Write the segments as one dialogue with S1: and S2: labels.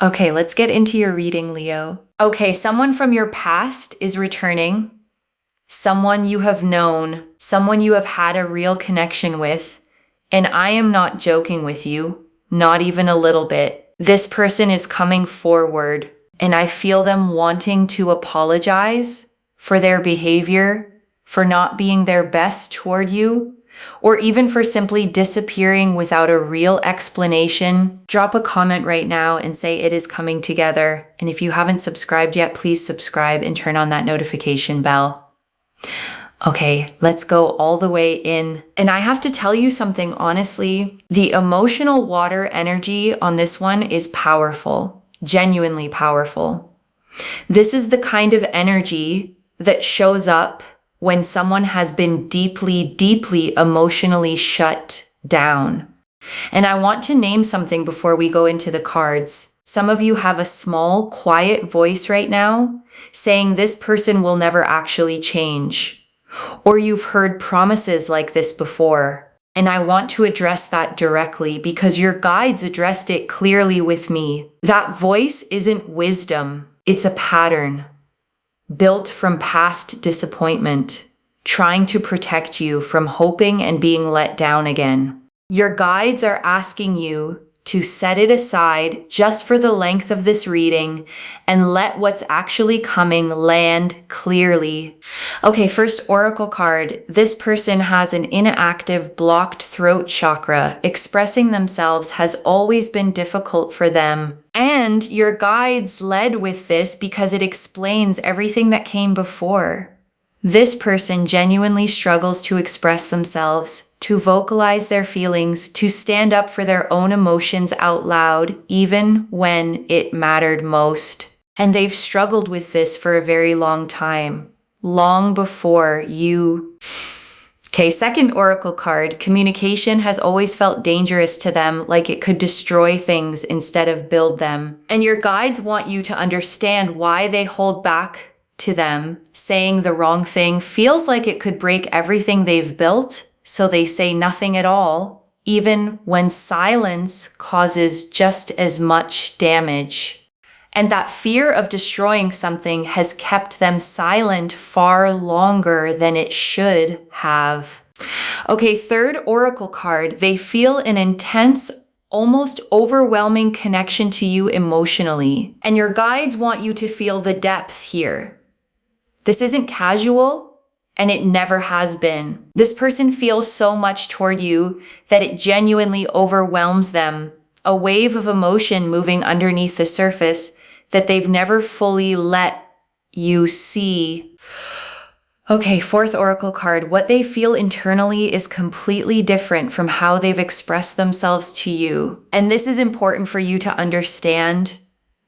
S1: Okay, let's get into your reading, Leo. Okay, someone from your past is returning. Someone you have known, someone you have had a real connection with. And I am not joking with you, not even a little bit. This person is coming forward, and I feel them wanting to apologize for their behavior, for not being their best toward you, or even for simply disappearing without a real explanation. Drop a comment right now and say it is coming together. And if you haven't subscribed yet, please subscribe and turn on that notification bell. Okay, let's go all the way in. And I have to tell you something honestly, the emotional water energy on this one is powerful, genuinely powerful. This is the kind of energy that shows up when someone has been deeply, deeply emotionally shut down. And I want to name something before we go into the cards. Some of you have a small, quiet voice right now saying this person will never actually change. Or you've heard promises like this before. And I want to address that directly because your guides addressed it clearly with me. That voice isn't wisdom. It's a pattern built from past disappointment, trying to protect you from hoping and being let down again. Your guides are asking you to set it aside just for the length of this reading and let what's actually coming land clearly. Okay, first oracle card. This person has an inactive blocked throat chakra. Expressing themselves has always been difficult for them. And your guides led with this because it explains everything that came before. This person genuinely struggles to express themselves, to vocalize their feelings, to stand up for their own emotions out loud, even when it mattered most. And they've struggled with this for a very long time, long before you. Okay, second oracle card. Communication has always felt dangerous to them, like it could destroy things instead of build them. And your guides want you to understand why they hold back to them. Saying the wrong thing feels like it could break everything they've built, so they say nothing at all, even when silence causes just as much damage. And that fear of destroying something has kept them silent far longer than it should have. Okay, third oracle card. They feel an intense, almost overwhelming connection to you emotionally. And your guides want you to feel the depth here. This isn't casual, and it never has been. This person feels so much toward you that it genuinely overwhelms them, a wave of emotion moving underneath the surface that they've never fully let you see. Okay, fourth oracle card. What they feel internally is completely different from how they've expressed themselves to you. And this is important for you to understand.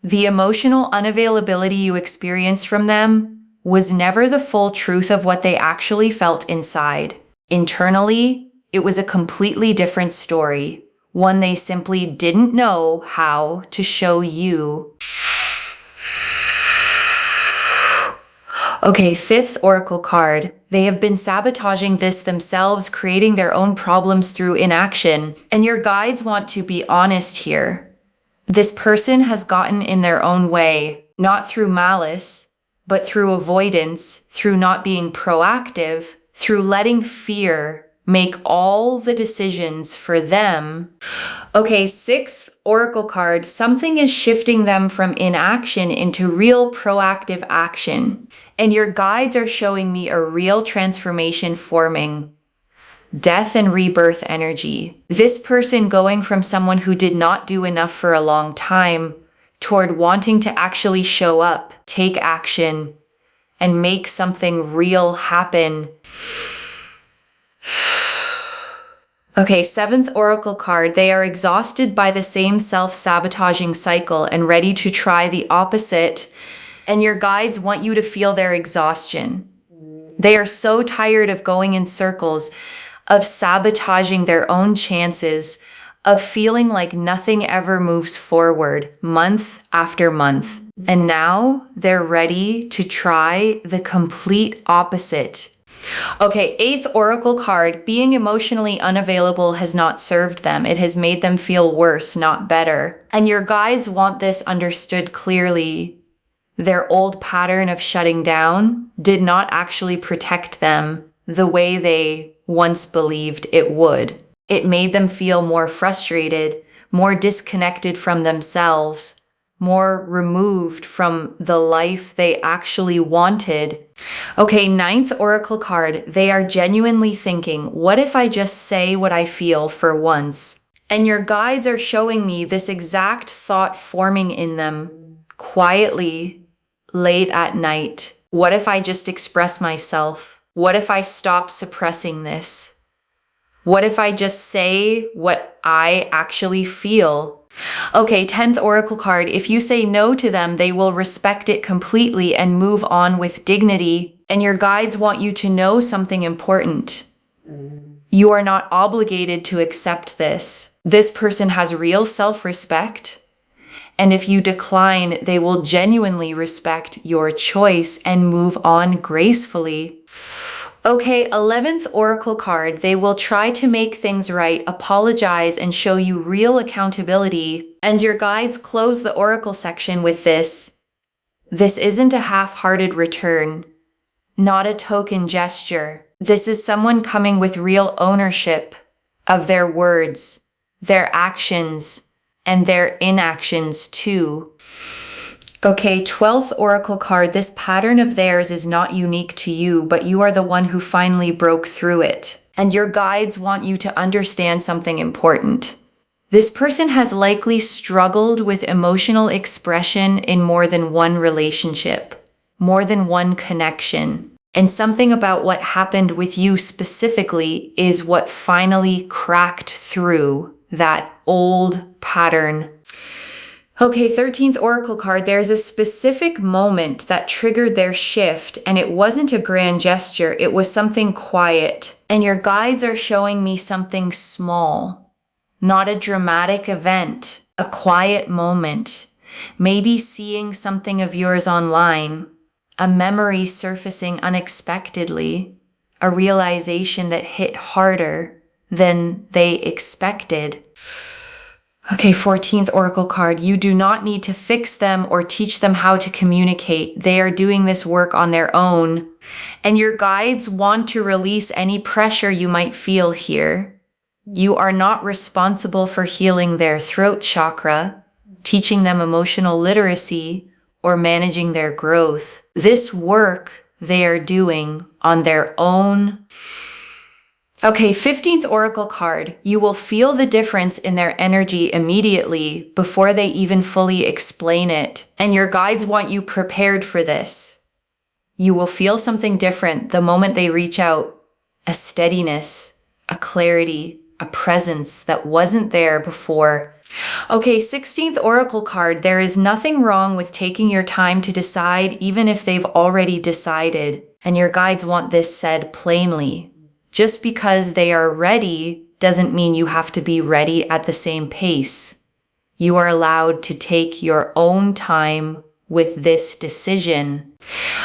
S1: The emotional unavailability you experience from them was never the full truth of what they actually felt inside. Internally, it was a completely different story, one they simply didn't know how to show you. Okay, fifth oracle card. They have been sabotaging this themselves, creating their own problems through inaction. And your guides want to be honest here. This person has gotten in their own way, not through malice, but through avoidance, through not being proactive, through letting fear make all the decisions for them. Okay, sixth oracle card. Something is shifting them from inaction into real proactive action. And your guides are showing me a real transformation forming. Death and rebirth energy. This person going from someone who did not do enough for a long time toward wanting to actually show up, take action, and make something real happen. Okay, seventh oracle card. They are exhausted by the same self-sabotaging cycle and ready to try the opposite. And your guides want you to feel their exhaustion. They are so tired of going in circles, of sabotaging their own chances, of feeling like nothing ever moves forward month after month. And now they're ready to try the complete opposite. Okay, 8th oracle card, being emotionally unavailable has not served them. It has made them feel worse, not better. And your guides want this understood clearly. Their old pattern of shutting down did not actually protect them the way they once believed it would. It made them feel more frustrated, more disconnected from themselves, more removed from the life they actually wanted. Okay, 9th oracle card. They are genuinely thinking, what if I just say what I feel for once? And your guides are showing me this exact thought forming in them quietly late at night. What if I just express myself? What if I stop suppressing this? What if I just say what I actually feel? Okay, 10th oracle card. If you say no to them, they will respect it completely and move on with dignity. And your guides want you to know something important. You are not obligated to accept this. This person has real self-respect. And if you decline, they will genuinely respect your choice and move on gracefully. Okay, 11th oracle card. They will try to make things right, apologize, and show you real accountability. And your guides close the oracle section with this. This isn't a half-hearted return, not a token gesture. This is someone coming with real ownership of their words, their actions, and their inactions too. Okay, 12th oracle card. This pattern of theirs is not unique to you, but you are the one who finally broke through it. And your guides want you to understand something important. This person has likely struggled with emotional expression in more than one relationship, more than one connection. And something about what happened with you specifically is what finally cracked through that old pattern. Okay, 13th oracle card. There's a specific moment that triggered their shift, and it wasn't a grand gesture. It was something quiet. And your guides are showing me something small, not a dramatic event, a quiet moment. Maybe seeing something of yours online, a memory surfacing unexpectedly, a realization that hit harder than they expected. Okay, 14th oracle card. You do not need to fix them or teach them how to communicate. They are doing this work on their own. And your guides want to release any pressure you might feel here. You are not responsible for healing their throat chakra, teaching them emotional literacy, or managing their growth. This work they are doing on their own. Okay, 15th oracle card. You will feel the difference in their energy immediately before they even fully explain it. And your guides want you prepared for this. You will feel something different the moment they reach out. A steadiness, a clarity, a presence that wasn't there before. Okay, 16th oracle card. There is nothing wrong with taking your time to decide, even if they've already decided. And your guides want this said plainly. Just because they are ready doesn't mean you have to be ready at the same pace. You are allowed to take your own time with this decision.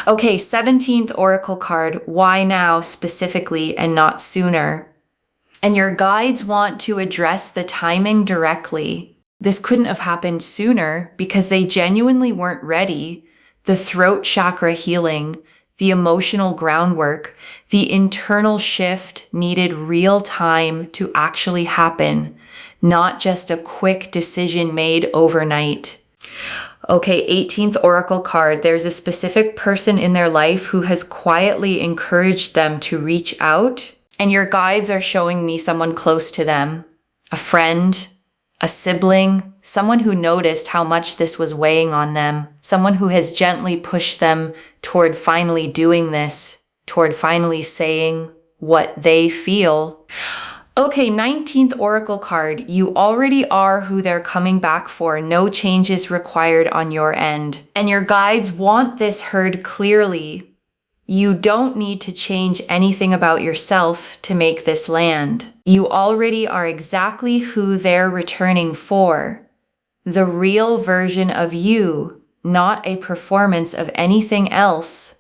S1: Okay, 17th oracle card. Why now specifically and not sooner? And your guides want to address the timing directly. This couldn't have happened sooner because they genuinely weren't ready. The throat chakra healing, the emotional groundwork, the internal shift needed real time to actually happen, not just a quick decision made overnight. Okay, 18th oracle card. There's a specific person in their life who has quietly encouraged them to reach out, and your guides are showing me someone close to them, a friend, a sibling, someone who noticed how much this was weighing on them, someone who has gently pushed them toward finally doing this, toward finally saying what they feel. Okay, 19th oracle card. You already are who they're coming back for. No changes required on your end. And your guides want this heard clearly. You don't need to change anything about yourself to make this land. You already are exactly who they're returning for. The real version of you, not a performance of anything else.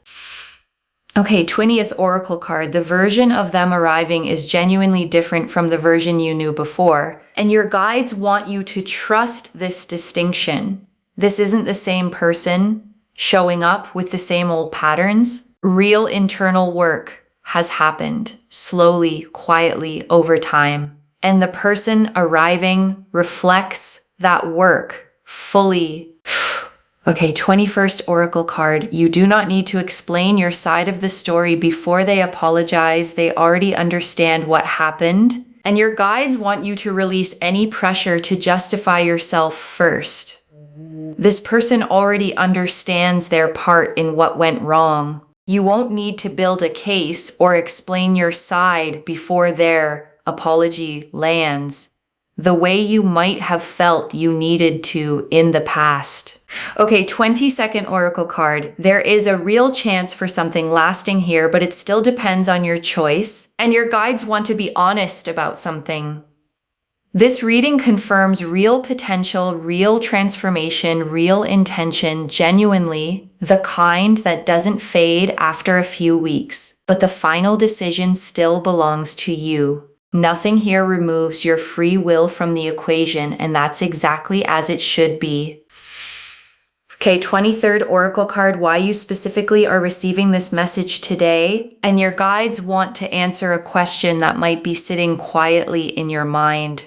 S1: Okay, 20th Oracle card. The version of them arriving is genuinely different from the version you knew before, and your guides want you to trust this distinction. This isn't the same person showing up with the same old patterns. Real internal work has happened slowly, quietly over time, and the person arriving reflects that work fully. Okay, 21st Oracle card. You do not need to explain your side of the story before they apologize. They already understand what happened. And your guides want you to release any pressure to justify yourself first. This person already understands their part in what went wrong. You won't need to build a case or explain your side before their apology lands, the way you might have felt you needed to in the past. Okay, 22nd Oracle card. There is a real chance for something lasting here, but it still depends on your choice, and your guides want to be honest about something. This reading confirms real potential, real transformation, real intention, genuinely the kind that doesn't fade after a few weeks, but the final decision still belongs to you. Nothing here removes your free will from the equation, and that's exactly as it should be. Okay, 23rd Oracle card, why you specifically are receiving this message today, and your guides want to answer a question that might be sitting quietly in your mind.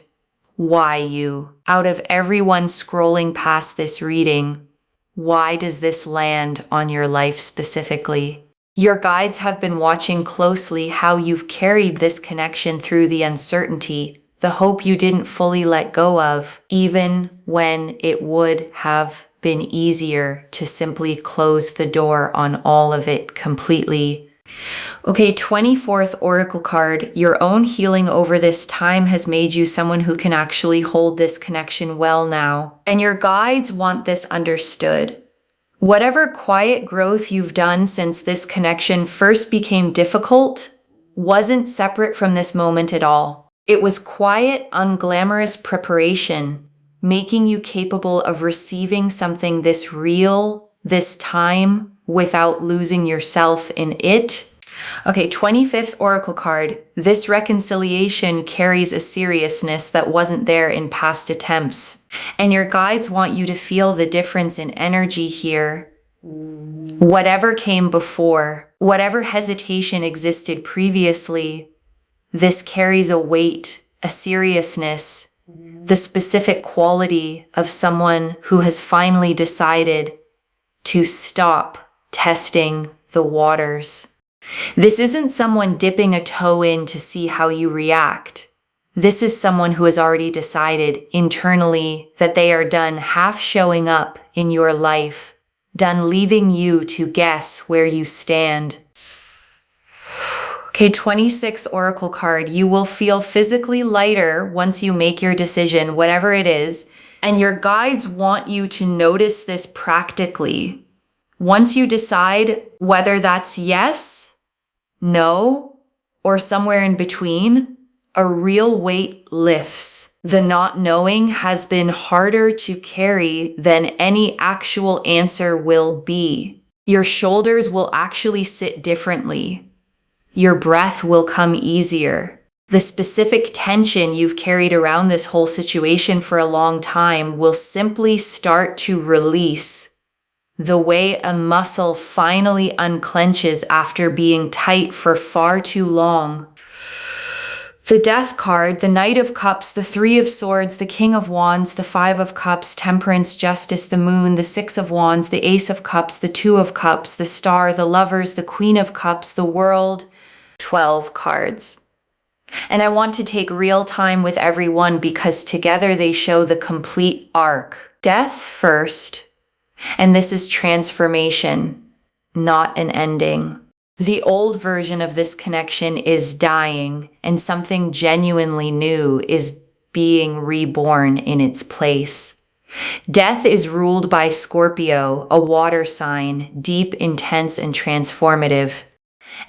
S1: Why you? Out of everyone scrolling past this reading, why does this land on your life specifically? Your guides have been watching closely how you've carried this connection through the uncertainty, the hope you didn't fully let go of, even when it would have been easier to simply close the door on all of it completely. Okay, 24th Oracle card. Your own healing over this time has made you someone who can actually hold this connection well now. And your guides want this understood. Whatever quiet growth you've done since this connection first became difficult wasn't separate from this moment at all. It was quiet, unglamorous preparation, making you capable of receiving something this real, this time, without losing yourself in it. Okay, 25th Oracle card. This reconciliation carries a seriousness that wasn't there in past attempts. And your guides want you to feel the difference in energy here. Whatever came before, whatever hesitation existed previously, this carries a weight, a seriousness, the specific quality of someone who has finally decided to stop testing the waters. This isn't someone dipping a toe in to see how you react. This is someone who has already decided internally that they are done half showing up in your life, done leaving you to guess where you stand. Okay, 26th Oracle card. You will feel physically lighter once you make your decision, whatever it is, and your guides want you to notice this practically. Once you decide whether that's yes, no, or somewhere in between, a real weight lifts. The not knowing has been harder to carry than any actual answer will be. Your shoulders will actually sit differently. Your breath will come easier. The specific tension you've carried around this whole situation for a long time will simply start to release, the way a muscle finally unclenches after being tight for far too long. The Death card, the Knight of Cups, the Three of Swords, the King of Wands, the Five of Cups, Temperance, Justice, the Moon, the Six of Wands, the Ace of Cups, the Two of Cups, the Star, the Lovers, the Queen of Cups, the World. 12 cards. And I want to take real time with everyone because together they show the complete arc. Death first, and this is transformation, not an ending. The old version of this connection is dying, and something genuinely new is being reborn in its place. Death is ruled by Scorpio, a water sign, deep, intense, and transformative.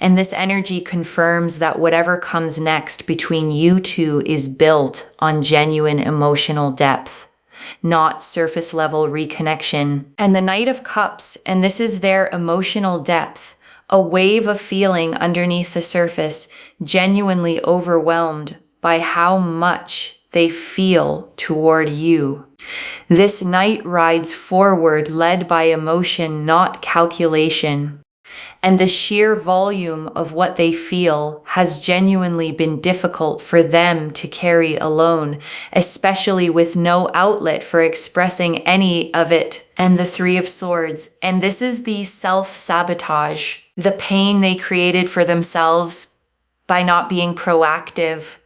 S1: And this energy confirms that whatever comes next between you two is built on genuine emotional depth, not surface level reconnection. And the Knight of Cups, and this is their emotional depth, a wave of feeling underneath the surface, genuinely overwhelmed by how much they feel toward you. This knight rides forward, led by emotion, not calculation. And the sheer volume of what they feel has genuinely been difficult for them to carry alone, especially with no outlet for expressing any of it. And the Three of Swords. And this is the self-sabotage, the pain they created for themselves by not being proactive,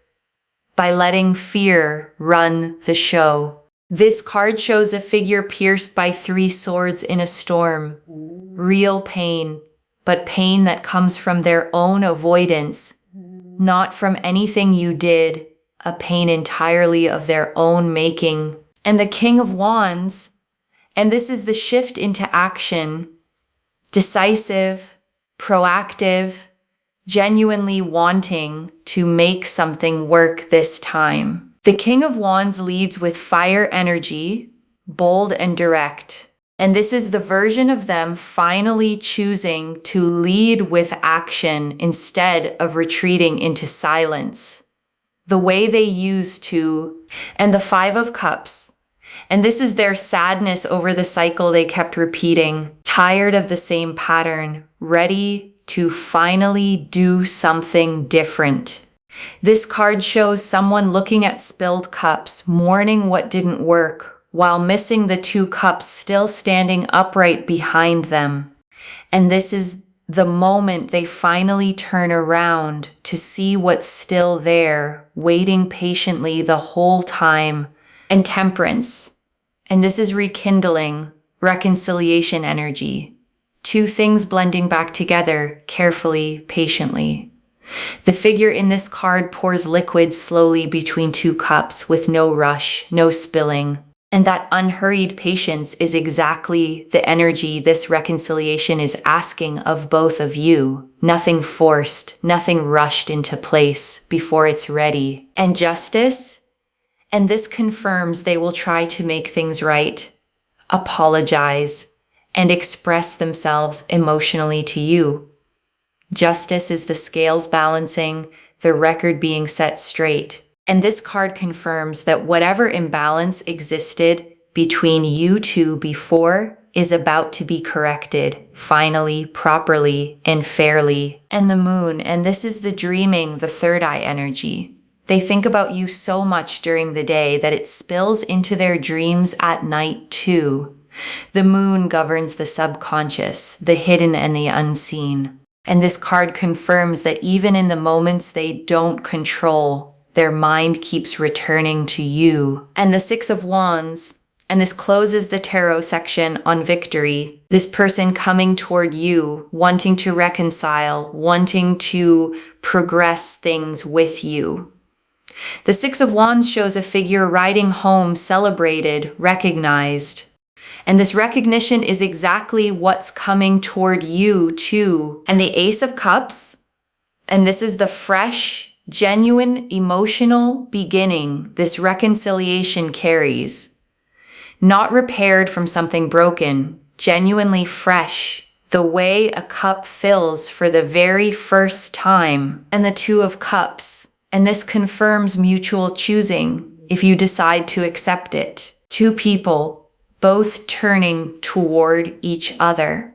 S1: by letting fear run the show. This card shows a figure pierced by three swords in a storm. Real pain, but pain that comes from their own avoidance, not from anything you did, a pain entirely of their own making. And the King of Wands, and this is the shift into action, decisive, proactive, genuinely wanting to make something work this time. The King of Wands leads with fire energy, bold and direct. And this is the version of them finally choosing to lead with action instead of retreating into silence, the way they used to. And the Five of Cups. And this is their sadness over the cycle they kept repeating, tired of the same pattern, ready to finally do something different. This card shows someone looking at spilled cups, mourning what didn't work, while missing the two cups still standing upright behind them. And this is the moment they finally turn around to see what's still there, waiting patiently the whole time. And Temperance. And this is rekindling, reconciliation energy. Two things blending back together, carefully, patiently. The figure in this card pours liquid slowly between two cups with no rush, no spilling. And that unhurried patience is exactly the energy this reconciliation is asking of both of you. Nothing forced, nothing rushed into place before it's ready. And Justice, and this confirms they will try to make things right, apologize, and express themselves emotionally to you. Justice is the scales balancing, the record being set straight. And this card confirms that whatever imbalance existed between you two before is about to be corrected, finally, properly, and fairly. And the Moon, and this is the dreaming, the third eye energy. They think about you so much during the day that it spills into their dreams at night too. The Moon governs the subconscious, the hidden and the unseen. And this card confirms that even in the moments they don't control, their mind keeps returning to you. And the Six of Wands, and this closes the tarot section on victory. This person coming toward you, wanting to reconcile, wanting to progress things with you. The Six of Wands shows a figure riding home, celebrated, recognized. And this recognition is exactly what's coming toward you too. And the Ace of Cups, and this is the fresh, genuine emotional beginning this reconciliation carries. Not repaired from something broken, genuinely fresh, the way a cup fills for the very first time. And the Two of Cups, and this confirms mutual choosing if you decide to accept it. Two people, both turning toward each other.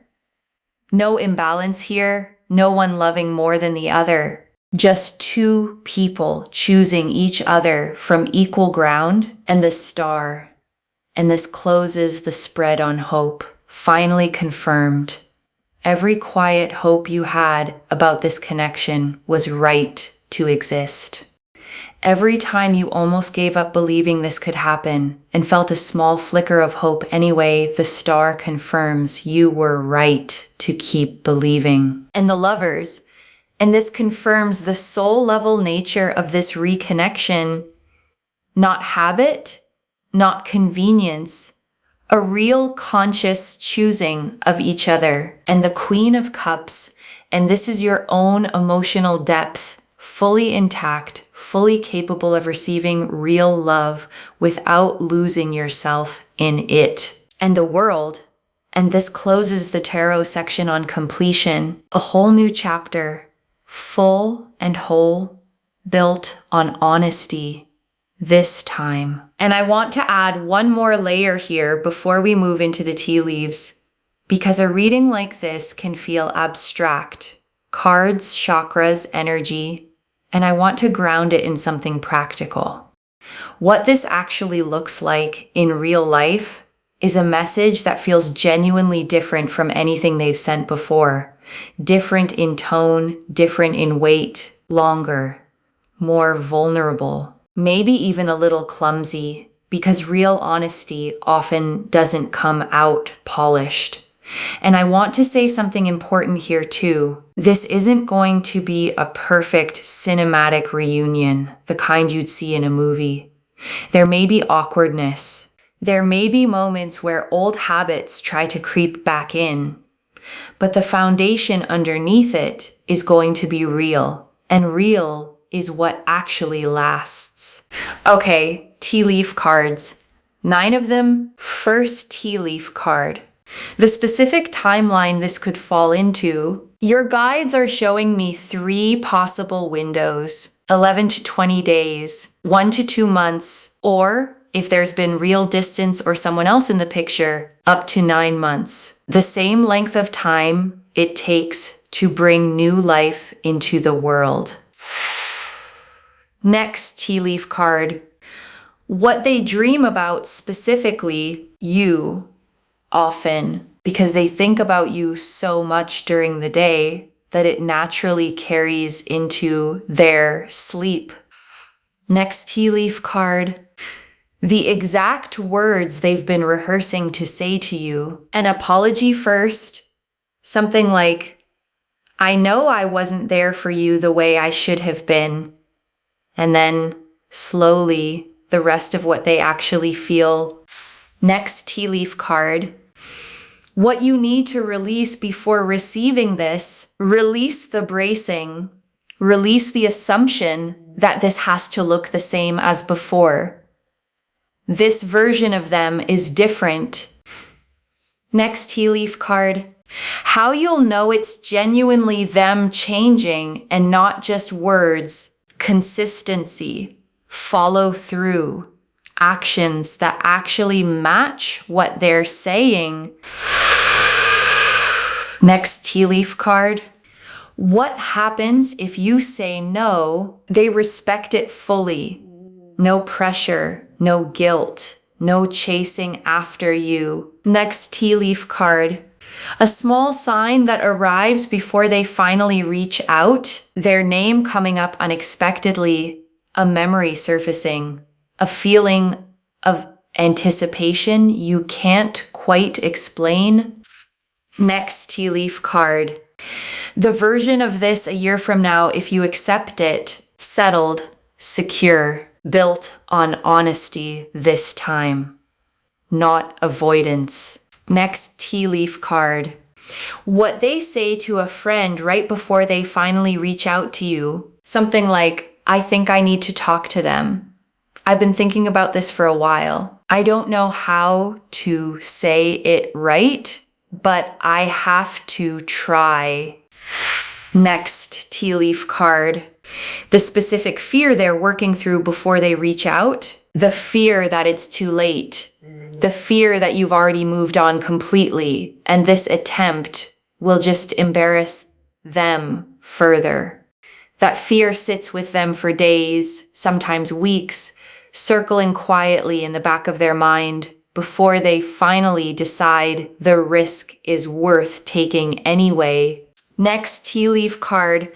S1: No imbalance here, no one loving more than the other. Just two people choosing each other from equal ground. And the Star. And this closes the spread on hope, finally confirmed. Every quiet hope you had about this connection was right to exist. Every time you almost gave up believing this could happen and felt a small flicker of hope anyway, the Star confirms you were right to keep believing. And the Lovers. And this confirms the soul level nature of this reconnection, not habit, not convenience, a real conscious choosing of each other. And the Queen of Cups, and this is your own emotional depth, fully intact, fully capable of receiving real love without losing yourself in it. And the World, And this closes the tarot section on completion, a whole new chapter, full and whole, built on honesty this time. And I want to add one more layer here before we move into the tea leaves, because a reading like this can feel abstract. Cards, chakras, energy, and I want to ground it in something practical. What this actually looks like in real life is a message that feels genuinely different from anything they've sent before. Different in tone, different in weight, longer, more vulnerable, maybe even a little clumsy, because real honesty often doesn't come out polished. And I want to say something important here too. This isn't going to be a perfect cinematic reunion, the kind you'd see in a movie. There may be awkwardness. There may be moments where old habits try to creep back in. But the foundation underneath it is going to be real. And real is what actually lasts. Okay, tea leaf cards. 9 of them. First tea leaf card. The specific timeline this could fall into, your guides are showing me 3 possible windows, 11 to 20 days, 1 to 2 months, or if there's been real distance or someone else in the picture, up to 9 months. The same length of time it takes to bring new life into the world. Next tea leaf card. What they dream about specifically, you, often, because they think about you so much during the day that it naturally carries into their sleep. Next tea leaf card. The exact words they've been rehearsing to say to you. An apology first. Something like, I know I wasn't there for you the way I should have been. And then, slowly, the rest of what they actually feel. Next tea leaf card. What you need to release before receiving this, release the bracing, release the assumption that this has to look the same as before. This version of them is different. Next tea leaf card. How you'll know it's genuinely them changing and not just words. Consistency, follow through, actions that actually match what they're saying. Next tea leaf card. What happens if you say no? They respect it fully. No pressure, no guilt, no chasing after you. Next tea leaf card. A small sign that arrives before they finally reach out. Their name coming up unexpectedly. A memory surfacing. A feeling of anticipation you can't quite explain. Next tea leaf card. The version of this a year from now, if you accept it, settled, secure, built on honesty this time, not avoidance. Next tea leaf card. What they say to a friend right before they finally reach out to you. Something like, I think I need to talk to them. I've been thinking about this for a while. I don't know how to say it right, but I have to try. Next tea leaf card. The specific fear they're working through before they reach out. The fear that it's too late. The fear that you've already moved on completely, and this attempt will just embarrass them further. That fear sits with them for days, sometimes weeks, circling quietly in the back of their mind before they finally decide the risk is worth taking anyway. Next tea leaf card.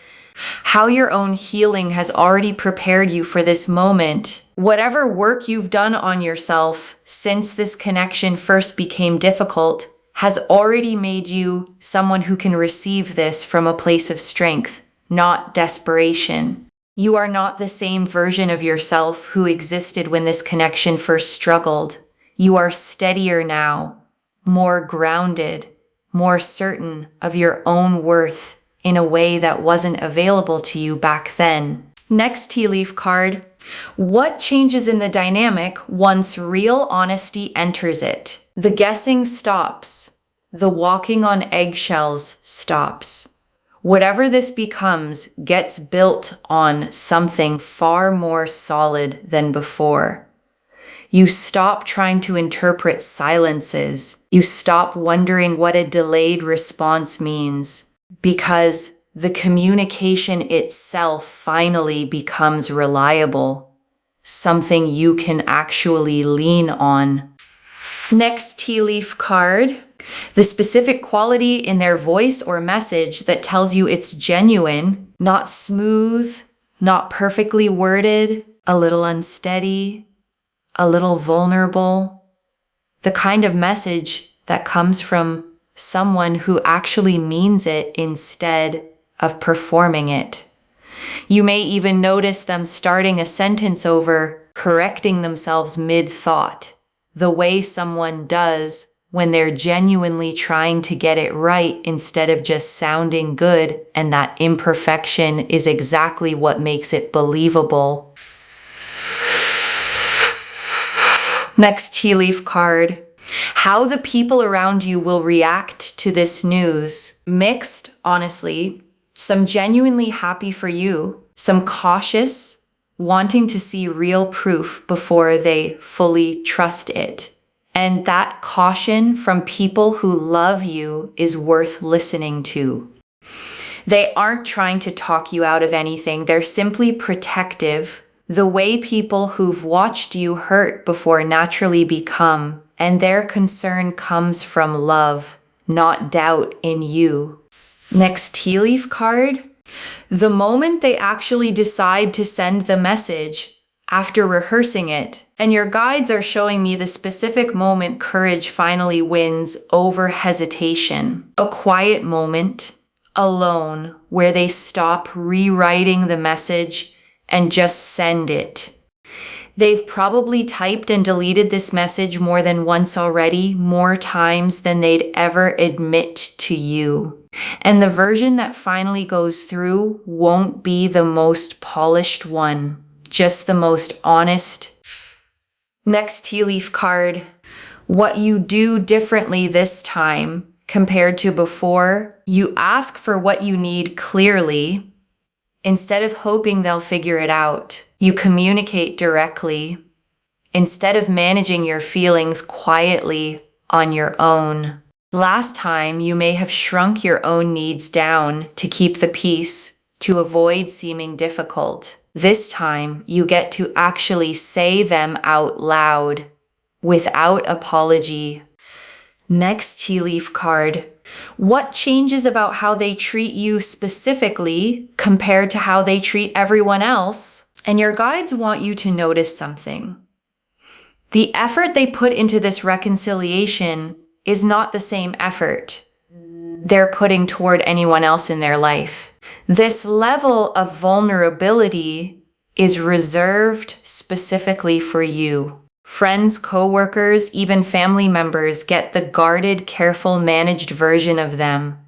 S1: How your own healing has already prepared you for this moment. Whatever work you've done on yourself since this connection first became difficult has already made you someone who can receive this from a place of strength, not desperation. You are not the same version of yourself who existed when this connection first struggled. You are steadier now, more grounded, more certain of your own worth in a way that wasn't available to you back then. Next tea leaf card. What changes in the dynamic once real honesty enters it? The guessing stops. The walking on eggshells stops. Whatever this becomes gets built on something far more solid than before. You stop trying to interpret silences. You stop wondering what a delayed response means, because the communication itself finally becomes reliable, something you can actually lean on. Next tea leaf card. The specific quality in their voice or message that tells you it's genuine, not smooth, not perfectly worded, a little unsteady, a little vulnerable. The kind of message that comes from someone who actually means it instead of performing it. You may even notice them starting a sentence over, correcting themselves mid-thought, the way someone does when they're genuinely trying to get it right instead of just sounding good, and that imperfection is exactly what makes it believable. Next tea leaf card. How the people around you will react to this news. Mixed, honestly. Some genuinely happy for you. Some cautious, wanting to see real proof before they fully trust it. And that caution from people who love you is worth listening to. They aren't trying to talk you out of anything. They're simply protective, the way people who've watched you hurt before naturally become, and their concern comes from love, not doubt in you. Next tea leaf card. The moment they actually decide to send the message, after rehearsing it, and your guides are showing me the specific moment courage finally wins over hesitation. A quiet moment, alone, where they stop rewriting the message and just send it. They've probably typed and deleted this message more than once already, more times than they'd ever admit to you. And the version that finally goes through won't be the most polished one, just the most honest. Next tea leaf card. What you do differently this time compared to before, you ask for what you need clearly. Instead of hoping they'll figure it out, you communicate directly. Instead of managing your feelings quietly on your own. Last time, you may have shrunk your own needs down to keep the peace, to avoid seeming difficult. This time, you get to actually say them out loud, without apology. Next tea leaf card. What changes about how they treat you specifically compared to how they treat everyone else? And your guides want you to notice something. The effort they put into this reconciliation is not the same effort they're putting toward anyone else in their life. This level of vulnerability is reserved specifically for you. Friends, coworkers, even family members get the guarded, careful, managed version of them.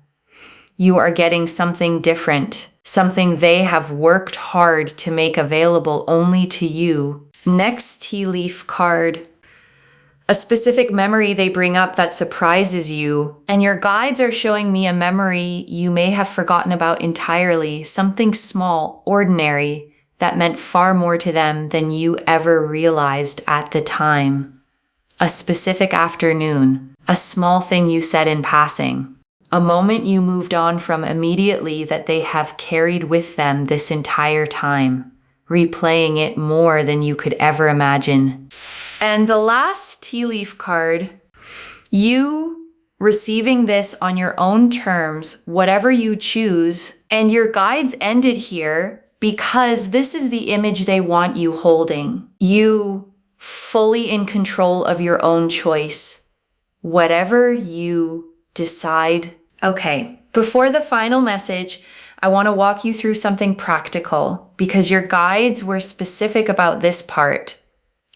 S1: You are getting something different, something they have worked hard to make available only to you. Next tea leaf card. A specific memory they bring up that surprises you, and your guides are showing me a memory you may have forgotten about entirely, something small, ordinary, that meant far more to them than you ever realized at the time. A specific afternoon, a small thing you said in passing, a moment you moved on from immediately that they have carried with them this entire time, replaying it more than you could ever imagine. And the last tea leaf card, you receiving this on your own terms, whatever you choose, and your guides ended here because this is the image they want you holding. You fully in control of your own choice, whatever you decide. Okay, before the final message, I want to walk you through something practical because your guides were specific about this part.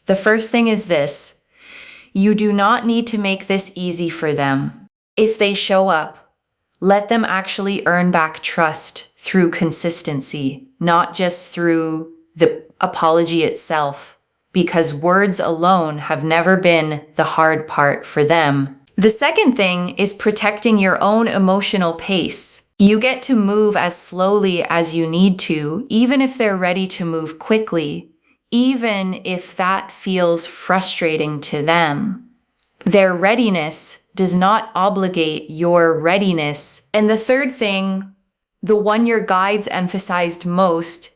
S1: The first thing is this. You do not need to make this easy for them. If they show up, let them actually earn back trust through consistency, not just through the apology itself, because words alone have never been the hard part for them. The second thing is protecting your own emotional pace. You get to move as slowly as you need to, even if they're ready to move quickly, even if that feels frustrating to them. Their readiness does not obligate your readiness. And the third thing, the one your guides emphasized most,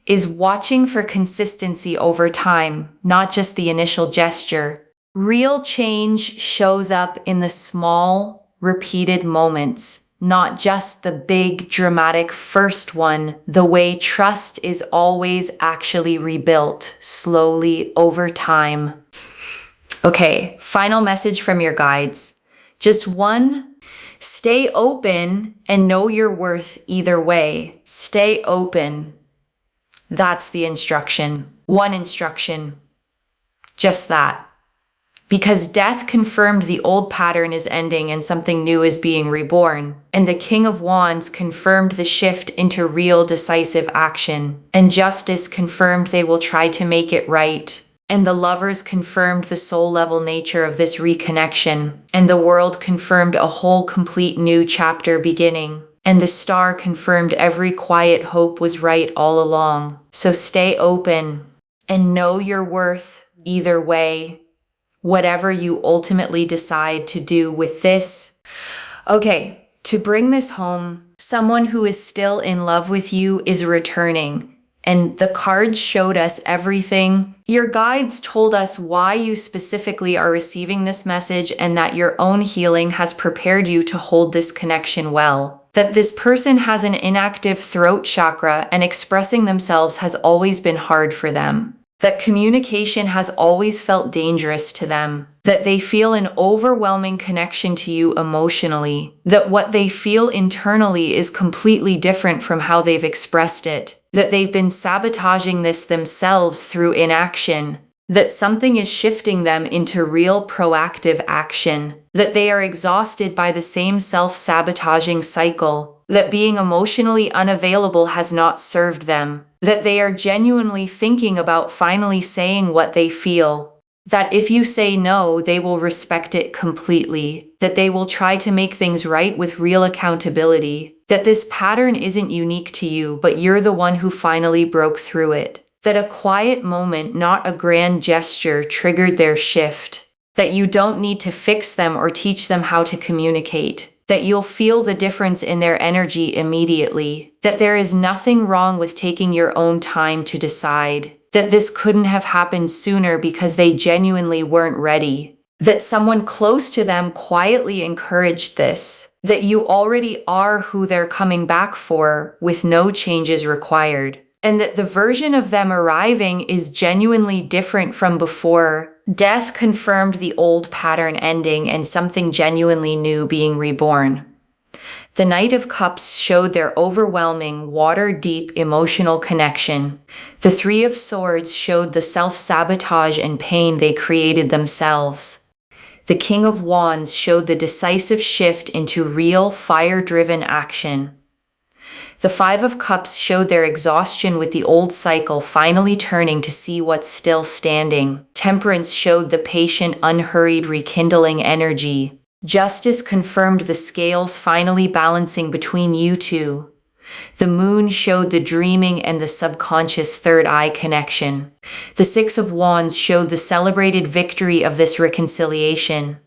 S1: is watching for consistency over time, not just the initial gesture. Real change shows up in the small, repeated moments, not just the big, dramatic first one. The way trust is always actually rebuilt slowly over time. Okay, final message from your guides. Just one, stay open and know your worth either way. Stay open. That's the instruction. One instruction. Just that. Because death confirmed the old pattern is ending and something new is being reborn. And the King of Wands confirmed the shift into real decisive action. And justice confirmed they will try to make it right. And the Lovers confirmed the soul-level nature of this reconnection. And the World confirmed a whole complete new chapter beginning. And the Star confirmed every quiet hope was right all along. So stay open and know your worth either way. Whatever you ultimately decide to do with this. Okay, to bring this home, someone who is still in love with you is returning, and the cards showed us everything. Your guides told us why you specifically are receiving this message and that your own healing has prepared you to hold this connection well. That this person has an inactive throat chakra and expressing themselves has always been hard for them. That communication has always felt dangerous to them, that they feel an overwhelming connection to you emotionally, that what they feel internally is completely different from how they've expressed it, that they've been sabotaging this themselves through inaction, that something is shifting them into real proactive action, that they are exhausted by the same self-sabotaging cycle, that being emotionally unavailable has not served them, that they are genuinely thinking about finally saying what they feel, that if you say no, they will respect it completely, that they will try to make things right with real accountability, that this pattern isn't unique to you, but you're the one who finally broke through it, that a quiet moment, not a grand gesture, triggered their shift, that you don't need to fix them or teach them how to communicate, that you'll feel the difference in their energy immediately, that there is nothing wrong with taking your own time to decide, that this couldn't have happened sooner because they genuinely weren't ready, that someone close to them quietly encouraged this, that you already are who they're coming back for with no changes required, and that the version of them arriving is genuinely different from before. Death confirmed the old pattern ending and something genuinely new being reborn. The Knight of Cups showed their overwhelming, water-deep emotional connection. The Three of Swords showed the self-sabotage and pain they created themselves. The King of Wands showed the decisive shift into real, fire-driven action. The Five of Cups showed their exhaustion with the old cycle finally turning to see what's still standing. Temperance showed the patient, unhurried rekindling energy. Justice confirmed the scales finally balancing between you two. The Moon showed the dreaming and the subconscious third eye connection. The Six of Wands showed the celebrated victory of this reconciliation.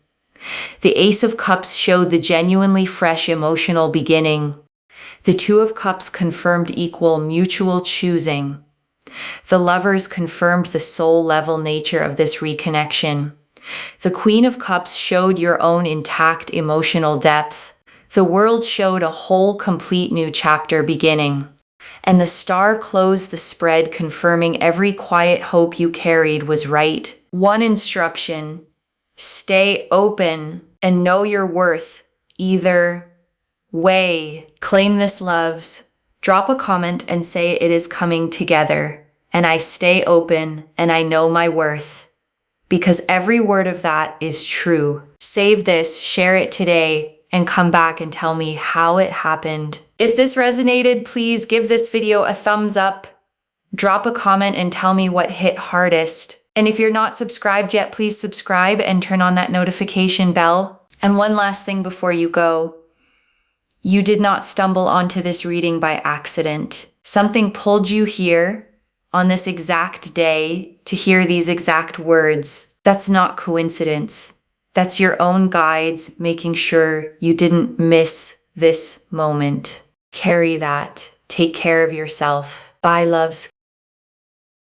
S1: The Ace of Cups showed the genuinely fresh emotional beginning. The Two of Cups confirmed equal mutual choosing. The Lovers confirmed the soul-level nature of this reconnection. The Queen of Cups showed your own intact emotional depth. The World showed a whole complete new chapter beginning. And the Star closed the spread, confirming every quiet hope you carried was right. One instruction: stay open and know your worth either way. Claim this, loves. Drop a comment and say it is coming together. And I stay open and I know my worth. Because every word of that is true. Save this, share it today, and come back and tell me how it happened. If this resonated, please give this video a thumbs up. Drop a comment and tell me what hit hardest. And if you're not subscribed yet, please subscribe and turn on that notification bell. And one last thing before you go. You did not stumble onto this reading by accident. Something pulled you here on this exact day to hear these exact words. That's not coincidence. That's your own guides making sure you didn't miss this moment. Carry that. Take care of yourself. Bye, loves.